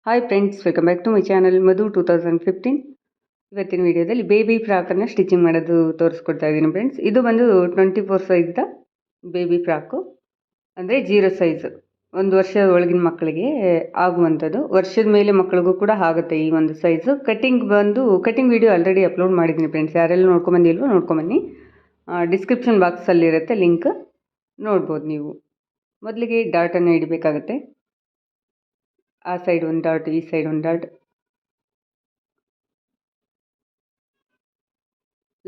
Hi friends, welcome back to my channel Madhu 2015. ಇವತ್ತಿನ ವಿಡಿಯೋದಲ್ಲಿ baby ಫ್ರಾಕನ್ನು stitching ಮಾಡೋದು ತೋರಿಸ್ಕೊಡ್ತಾ ಇದ್ದೀನಿ ಫ್ರೆಂಡ್ಸ್. ಇದು ಬಂದು 24 ಸೈಜ್ದ ಬೇಬಿ ಫ್ರಾಕು, ಅಂದರೆ 0 ಸೈಜ್, 1 ವರ್ಷ ಒಳಗಿನ ಮಕ್ಕಳಿಗೆ ಆಗುವಂಥದ್ದು. ವರ್ಷದ ಮೇಲೆ ಮಕ್ಕಳಿಗೂ ಕೂಡ ಆಗುತ್ತೆ ಈ ಒಂದು size. Cutting video already upload ಮಾಡಿದ್ದೀನಿ ಫ್ರೆಂಡ್ಸ್. ಯಾರೆಲ್ಲ ನೋಡ್ಕೊಂಬಂದಿಲ್ವೋ ನೋಡ್ಕೊಂಬನ್ನಿ, ಡಿಸ್ಕ್ರಿಪ್ಷನ್ ಬಾಕ್ಸಲ್ಲಿರುತ್ತೆ ಲಿಂಕ್, ನೋಡ್ಬೋದು ನೀವು. ಮೊದಲಿಗೆ ಡಾಟನ್ನು ಇಡಬೇಕಾಗತ್ತೆ. ಆ ಸೈಡ್ ಒಂದು ಡಾಟ್, ಈ ಸೈಡ್ ಒಂದು dot.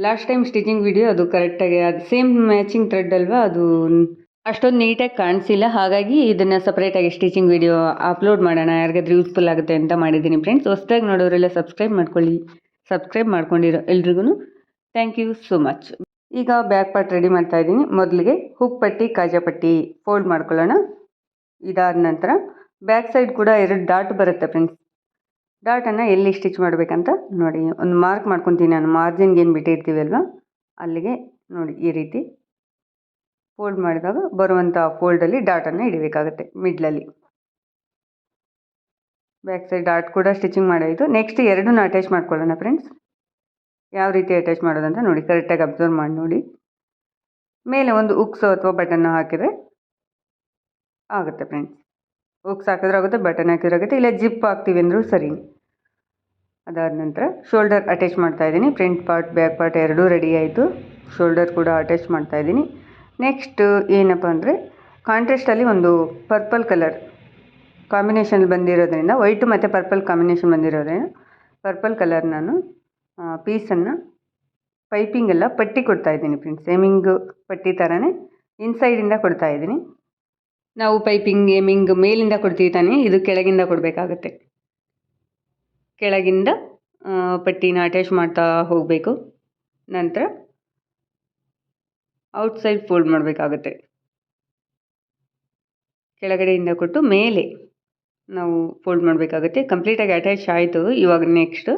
Last time stitching video ಅದು ಕರೆಕ್ಟಾಗಿ ಅದು ಸೇಮ್ ಮ್ಯಾಚಿಂಗ್ ಥ್ರೆಡ್ ಅಲ್ವಾ, ಅದು ಅಷ್ಟೊಂದು ನೀಟಾಗಿ ಕಾಣಿಸಿಲ್ಲ. ಹಾಗಾಗಿ ಇದನ್ನು ಸಪ್ರೇಟಾಗಿ ಸ್ಟಿಚಿಂಗ್ ವಿಡಿಯೋ ಅಪ್ಲೋಡ್ ಮಾಡೋಣ, ಯಾರಿಗಾದ್ರೂ ಯೂಸ್ಫುಲ್ ಆಗುತ್ತೆ ಅಂತ ಮಾಡಿದ್ದೀನಿ ಫ್ರೆಂಡ್ಸ್. ಹೊಸದಾಗಿ ನೋಡೋರೆಲ್ಲ ಸಬ್ಸ್ಕ್ರೈಬ್ ಮಾಡ್ಕೊಳ್ಳಿ. ಸಬ್ಸ್ಕ್ರೈಬ್ ಮಾಡ್ಕೊಂಡಿರೋ ಎಲ್ರಿಗೂ ಥ್ಯಾಂಕ್ ಯು ಸೋ ಮಚ್. ಈಗ ಬ್ಯಾಕ್ ಪಾರ್ಟ್ ರೆಡಿ ಮಾಡ್ತಾ ಇದ್ದೀನಿ. ಮೊದಲಿಗೆ ಹುಕ್ ಪಟ್ಟಿ, ಕಾಜಾ ಪಟ್ಟಿ ಫೋಲ್ಡ್ ಮಾಡ್ಕೊಳ್ಳೋಣ. ಇದಾದ ನಂತರ ಬ್ಯಾಕ್ ಸೈಡ್ ಕೂಡ 2 ಡಾಟ್ ಬರುತ್ತೆ ಫ್ರೆಂಡ್ಸ್. ಡಾಟನ್ನು ಎಲ್ಲಿ ಸ್ಟಿಚ್ ಮಾಡಬೇಕಂತ ನೋಡಿ, ಒಂದು ಮಾರ್ಕ್ ಮಾಡ್ಕೊತೀನಿ ನಾನು. ಮಾರ್ಜಿನ್ಗೆ ಏನು ಬಿಟ್ಟಿರ್ತೀವಿ ಅಲ್ವಾ, ಅಲ್ಲಿಗೆ ನೋಡಿ ಈ ರೀತಿ ಫೋಲ್ಡ್ ಮಾಡಿದಾಗ ಬರುವಂಥ ಫೋಲ್ಡಲ್ಲಿ ಡಾಟನ್ನು ಇಡಬೇಕಾಗುತ್ತೆ ಮಿಡ್ಲಲ್ಲಿ. ಬ್ಯಾಕ್ ಸೈಡ್ ಡಾಟ್ ಕೂಡ ಸ್ಟಿಚಿಂಗ್ ಮಾಡೋದು. ನೆಕ್ಸ್ಟ್ 2 ಅಟ್ಯಾಚ್ ಮಾಡ್ಕೊಳ್ಳೋಣ ಫ್ರೆಂಡ್ಸ್. ಯಾವ ರೀತಿ ಅಟ್ಯಾಚ್ ಮಾಡೋದಂತ ನೋಡಿ, ಕರೆಕ್ಟಾಗಿ ಅಬ್ಸರ್ವ್ ಮಾಡಿ ನೋಡಿ. ಮೇಲೆ ಒಂದು ಉಕ್ಸು ಅಥವಾ ಬಟನ್ನು ಹಾಕಿದರೆ ಆಗುತ್ತೆ ಫ್ರೆಂಡ್ಸ್. ಉಕ್ಸ್ ಹಾಕಿದ್ರೆ ಆಗುತ್ತೆ, ಬಟನ್ ಹಾಕಿದ್ರೆ ಆಗುತ್ತೆ, ಇಲ್ಲ ಜಿಪ್ ಹಾಕ್ತೀವಿ ಅಂದರೂ ಸರಿ. ಅದಾದ ನಂತರ ಶೋಲ್ಡರ್ ಅಟ್ಯಾಚ್ ಮಾಡ್ತಾ ಇದ್ದೀನಿ. ಫ್ರಂಟ್ ಪಾರ್ಟ್ ಬ್ಯಾಕ್ ಪಾರ್ಟ್ ಎರಡೂ ರೆಡಿ ಆಯಿತು. ಶೋಲ್ಡರ್ ಕೂಡ ಅಟ್ಯಾಚ್ ಮಾಡ್ತಾ ಇದ್ದೀನಿ. ನೆಕ್ಸ್ಟ್ ಏನಪ್ಪ ಅಂದರೆ, ಕಾಂಟ್ರಾಸ್ಟಲ್ಲಿ ಒಂದು ಪರ್ಪಲ್ ಕಲರ್ ಕಾಂಬಿನೇಷನ್ ಬಂದಿರೋದ್ರಿಂದ, ವೈಟು ಮತ್ತು ಪರ್ಪಲ್ ಕಾಂಬಿನೇಷನ್ ಬಂದಿರೋದ್ರಿಂದ ಪರ್ಪಲ್ ಕಲರ್ ನಾನು ಪೀಸನ್ನು ಪೈಪಿಂಗೆಲ್ಲ ಪಟ್ಟಿ ಕೊಡ್ತಾ ಇದ್ದೀನಿ ಫ್ರೆಂಡ್ಸ್. ಏಮಿಂಗ್ ಪಟ್ಟಿ ಥರನೇ ಇನ್ಸೈಡಿಂದ ಕೊಡ್ತಾ ಇದ್ದೀನಿ. ನಾವು ಪೈಪಿಂಗ್ ಏಮಿಂಗ್ ಮೇಲಿಂದ ಕೊಡ್ತೀವಿ ತಾನೇ, ಇದು ಕೆಳಗಿಂದ ಕೊಡಬೇಕಾಗತ್ತೆ. ಕೆಳಗಿಂದ ಪಟ್ಟಿನ ಅಟ್ಯಾಚ್ ಮಾಡ್ತಾ ಹೋಗಬೇಕು. ನಂತರ ಔಟ್ಸೈಡ್ ಫೋಲ್ಡ್ ಮಾಡಬೇಕಾಗುತ್ತೆ. ಕೆಳಗಡೆಯಿಂದ ಕೊಟ್ಟು ಮೇಲೆ ನಾವು ಫೋಲ್ಡ್ ಮಾಡಬೇಕಾಗುತ್ತೆ. ಕಂಪ್ಲೀಟಾಗಿ ಅಟ್ಯಾಚ್ ಆಯಿತು. ಇವಾಗ ನೆಕ್ಸ್ಟ್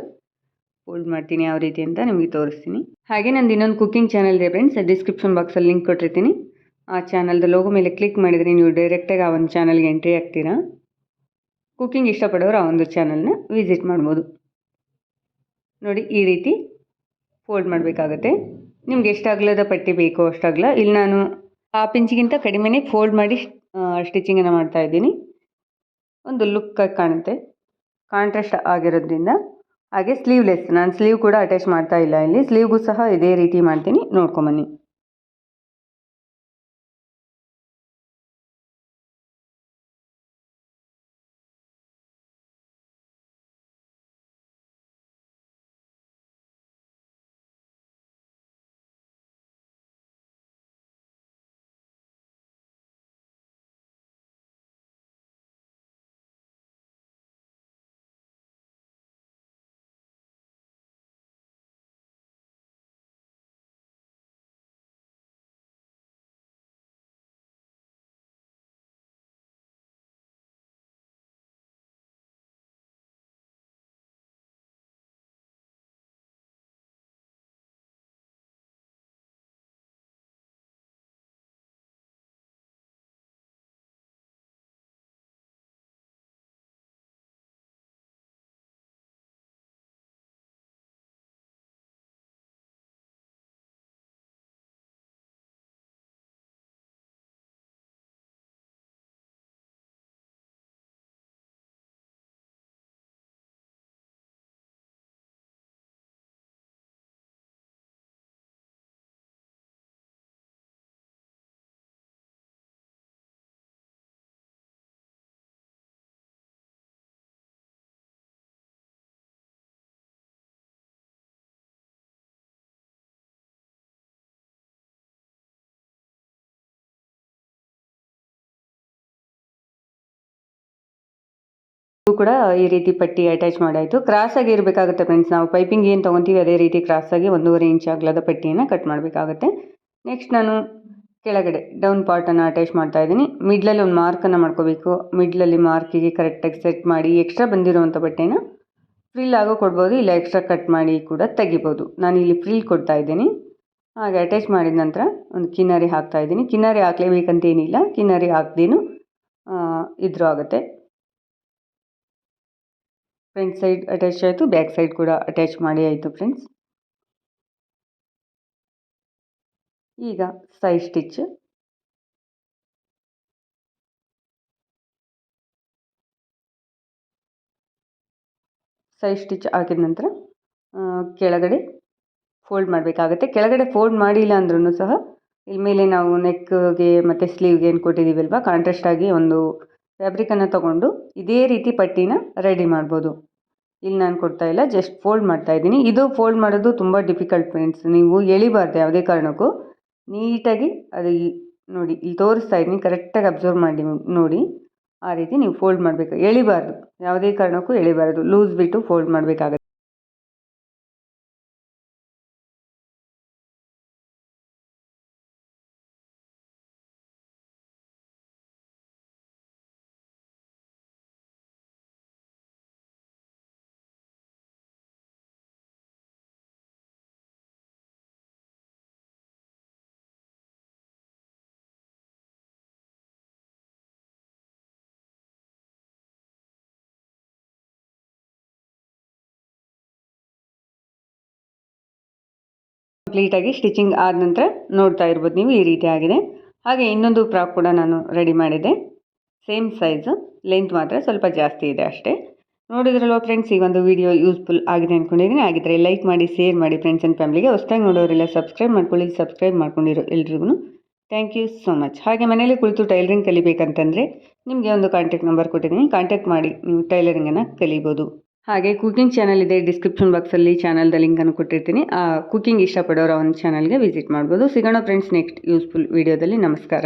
ಫೋಲ್ಡ್ ಮಾಡ್ತೀನಿ ಯಾವ ರೀತಿ ಅಂತ ನಿಮಗೆ ತೋರಿಸ್ತೀನಿ. ಹಾಗೆ ನಂದು ಇನ್ನೊಂದು ಕುಕ್ಕಿಂಗ್ ಚಾನಲ್ ಇದೆ ಫ್ರೆಂಡ್ಸ್, ಡಿಸ್ಕ್ರಿಪ್ಷನ್ ಬಾಕ್ಸಲ್ಲಿ ಲಿಂಕ್ ಕೊಟ್ಟಿರ್ತೀನಿ. ಆ ಚಾನಲ್ದ ಲೋಗೋ ಮೇಲೆ ಕ್ಲಿಕ್ ಮಾಡಿದರೆ ನೀವು ಡೈರೆಕ್ಟಾಗಿ ಆ ಒಂದು ಚಾನಲ್ಗೆ ಎಂಟ್ರಿ ಆಗ್ತೀರಾ. ಕುಕ್ಕಿಂಗ್ ಇಷ್ಟಪಡೋರು ಆ ಒಂದು ಚಾನಲ್ನ ವಿಸಿಟ್ ಮಾಡ್ಬೋದು. ನೋಡಿ ಈ ರೀತಿ ಫೋಲ್ಡ್ ಮಾಡಬೇಕಾಗತ್ತೆ. ನಿಮ್ಗೆ ಎಷ್ಟು ಅಗಲದ ಪಟ್ಟಿ ಬೇಕೋ ಅಷ್ಟು ಅಗಲ. ಇಲ್ಲಿ ನಾನು 1/2 ಇಂಚಿಗಿಂತ ಕಡಿಮೆನೇ ಫೋಲ್ಡ್ ಮಾಡಿ ಸ್ಟಿಚಿಂಗನ್ನು ಮಾಡ್ತಾ ಇದ್ದೀನಿ. ಒಂದು ಲುಕ್ಕಾಗಿ ಕಾಣುತ್ತೆ, ಕಾಂಟ್ರಾಸ್ಟ್ ಆಗಿರೋದ್ರಿಂದ. ಹಾಗೆ ಸ್ಲೀವ್ಲೆಸ್, ನಾನು ಸ್ಲೀವ್ ಕೂಡ ಅಟ್ಯಾಚ್ ಮಾಡ್ತಾ ಇಲ್ಲ ಇಲ್ಲಿ. ಸ್ಲೀವ್ಗೂ ಸಹ ಇದೇ ರೀತಿ ಮಾಡ್ತೀನಿ, ನೋಡ್ಕೊಂಬನ್ನಿ. ಕೂಡ ಈ ರೀತಿ ಪಟ್ಟಿ ಅಟ್ಯಾಚ್ ಮಾಡಾಯಿತು. ಕ್ರಾಸಾಗಿ ಇರಬೇಕಾಗುತ್ತೆ ಫ್ರೆಂಡ್ಸ್. ನಾವು ಪೈಪಿಂಗ್ ಏನು ತೊಗೊತೀವಿ ಅದೇ ರೀತಿ ಕ್ರಾಸಾಗಿ 1.5 ಇಂಚ್ ಅಗಲದ ಪಟ್ಟಿಯನ್ನು ಕಟ್ ಮಾಡಬೇಕಾಗುತ್ತೆ. ನೆಕ್ಸ್ಟ್ ನಾನು ಕೆಳಗಡೆ ಡೌನ್ ಪಾರ್ಟನ್ನು ಅಟ್ಯಾಚ್ ಮಾಡ್ತಾ ಇದ್ದೀನಿ. ಮಿಡ್ಲಲ್ಲಿ ಒಂದು ಮಾರ್ಕನ್ನು ಮಾಡ್ಕೋಬೇಕು. ಮಿಡ್ಲಲ್ಲಿ ಮಾರ್ಕಿಗೆ ಕರೆಕ್ಟಾಗಿ ಸೆಟ್ ಮಾಡಿ ಎಕ್ಸ್ಟ್ರಾ ಬಂದಿರುವಂಥ ಬಟ್ಟೆನ ಫ್ರಿಲ್ ಆಗೋ ಕೊಡ್ಬೋದು, ಇಲ್ಲ ಎಕ್ಸ್ಟ್ರಾ ಕಟ್ ಮಾಡಿ ಕೂಡ ತೆಗಿಬೋದು. ನಾನು ಇಲ್ಲಿ ಫ್ರಿಲ್ ಕೊಡ್ತಾ ಇದ್ದೀನಿ. ಹಾಗೆ ಅಟ್ಯಾಚ್ ಮಾಡಿದ ನಂತರ ಒಂದು ಕಿನ್ನರಿ ಹಾಕ್ತಾ ಇದ್ದೀನಿ. ಕಿನ್ನರಿ ಹಾಕಲೇಬೇಕಂತೇನಿಲ್ಲ, ಕಿನ್ನರಿ ಹಾಕ್ದೇನು ಇದ್ರೂ ಆಗುತ್ತೆ. ಫ್ರಂಟ್ ಸೈಡ್ ಅಟ್ಯಾಚ್ ಆಯಿತು, ಬ್ಯಾಕ್ ಸೈಡ್ ಕೂಡ ಅಟ್ಯಾಚ್ ಮಾಡಿ ಆಯಿತು ಫ್ರೆಂಡ್ಸ್. ಈಗ ಸೈಡ್ ಸ್ಟಿಚ್. ಸೈಡ್ ಸ್ಟಿಚ್ ಹಾಕಿದ ನಂತರ ಕೆಳಗಡೆ ಫೋಲ್ಡ್ ಮಾಡಬೇಕಾಗುತ್ತೆ. ಕೆಳಗಡೆ ಫೋಲ್ಡ್ ಮಾಡಿಲ್ಲ ಅಂದ್ರೂ ಸಹ ಇಲ್ಲಿ ಮೇಲೆ ನಾವು ನೆಕ್ಗೆ ಮತ್ತು ಸ್ಲೀವ್ಗೆ ಏನು ಕೊಟ್ಟಿದ್ದೀವಲ್ವ, ಕಾಂಟ್ರಾಸ್ಟ್ ಆಗಿ ಒಂದು ಫ್ಯಾಬ್ರಿಕನ್ನು ತೊಗೊಂಡು ಇದೇ ರೀತಿ ಪಟ್ಟಿನ ರೆಡಿ ಮಾಡ್ಬೋದು. ಇಲ್ಲಿ ನಾನು ಕೊಡ್ತಾ ಇಲ್ಲ, ಜಸ್ಟ್ ಫೋಲ್ಡ್ ಮಾಡ್ತಾ ಇದ್ದೀನಿ. ಇದು ಫೋಲ್ಡ್ ಮಾಡೋದು ತುಂಬ ಡಿಫಿಕಲ್ಟ್ ಫ್ರೆಂಡ್ಸ್. ನೀವು ಎಳಿಬಾರ್ದು ಯಾವುದೇ ಕಾರಣಕ್ಕೂ. ನೀಟಾಗಿ ಅದು ನೋಡಿ ಇಲ್ಲಿ ತೋರಿಸ್ತಾ ಇದ್ದೀನಿ, ಕರೆಕ್ಟಾಗಿ ಅಬ್ಸರ್ವ್ ಮಾಡಿ ನೋಡಿ. ಆ ರೀತಿ ನೀವು ಫೋಲ್ಡ್ ಮಾಡಬೇಕು, ಎಳಿಬಾರ್ದು, ಯಾವುದೇ ಕಾರಣಕ್ಕೂ ಎಳಿಬಾರ್ದು. ಲೂಸ್ ಬಿಟ್ಟು ಫೋಲ್ಡ್ ಮಾಡಬೇಕಾಗುತ್ತೆ. ಕಂಪ್ಲೀಟಾಗಿ ಸ್ಟಿಚಿಂಗ್ ಆದ ನಂತರ ನೋಡ್ತಾ ಇರ್ಬೋದು ನೀವು, ಈ ರೀತಿ ಆಗಿದೆ. ಹಾಗೆ ಇನ್ನೊಂದು ಫ್ರಾಕ್ ಕೂಡ ನಾನು ರೆಡಿ ಮಾಡಿದ್ದೆ. ಸೇಮ್ ಸೈಜು, ಲೆಂತ್ ಮಾತ್ರ ಸ್ವಲ್ಪ ಜಾಸ್ತಿ ಇದೆ ಅಷ್ಟೇ. ನೋಡಿದ್ರಲ್ವ ಫ್ರೆಂಡ್ಸ್, ಈ ಒಂದು ವಿಡಿಯೋ ಯೂಸ್ಫುಲ್ ಆಗಿದೆ ಅಂದ್ಕೊಂಡಿದ್ದೀನಿ. ಆಗಿದ್ದರೆ ಲೈಕ್ ಮಾಡಿ, ಶೇರ್ ಮಾಡಿ ಫ್ರೆಂಡ್ಸ್ ಆ್ಯಂಡ್ ಫ್ಯಾಮಿಲಿಗೆ. ಹೊಸದಾಗಿ ನೋಡೋರೆಲ್ಲ ಸಬ್ಸ್ಕ್ರೈಬ್ ಮಾಡ್ಕೊಳ್ಳಿ. ಸಬ್ಸ್ಕ್ರೈಬ್ ಮಾಡ್ಕೊಂಡಿರೋ ಎಲ್ರಿಗೂ ಥ್ಯಾಂಕ್ ಯು ಸೋ ಮಚ್. ಹಾಗೆ ಮನೇಲಿ ಕುಳಿತು ಟೈಲರಿಂಗ್ ಕಲಿಬೇಕಂತಂದರೆ ನಿಮಗೆ ಒಂದು ಕಾಂಟ್ಯಾಕ್ಟ್ ನಂಬರ್ ಕೊಟ್ಟಿದ್ದೀನಿ, ಕಾಂಟ್ಯಾಕ್ಟ್ ಮಾಡಿ ನೀವು ಟೈಲರಿಂಗನ್ನು ಕಲಿಬೋದು. ಹಾಗೆ ಕುಕಿಂಗ್ ಚಾನಲ್ ಇದೆ, ಡಿಸ್ಕ್ರಿಪ್ಷನ್ ಬಾಕ್ಸಲ್ಲಿ ಚಾನಲ್ದ ಲಿಂಕನ್ನು ಕೊಟ್ಟಿರ್ತೀನಿ. ಆ ಕುಕಿಂಗ್ ಇಷ್ಟಪಡೋರು ಒಂದು ಚಾನಲ್ಗೆ ವಿಸಿಟ್ ಮಾಡ್ಬೋದು. ಸಿಗೋಣ ಫ್ರೆಂಡ್ಸ್ ನೆಕ್ಸ್ಟ್ ಯೂಸ್ಫುಲ್ ವಿಡಿಯೋದಲ್ಲಿ. ನಮಸ್ಕಾರ.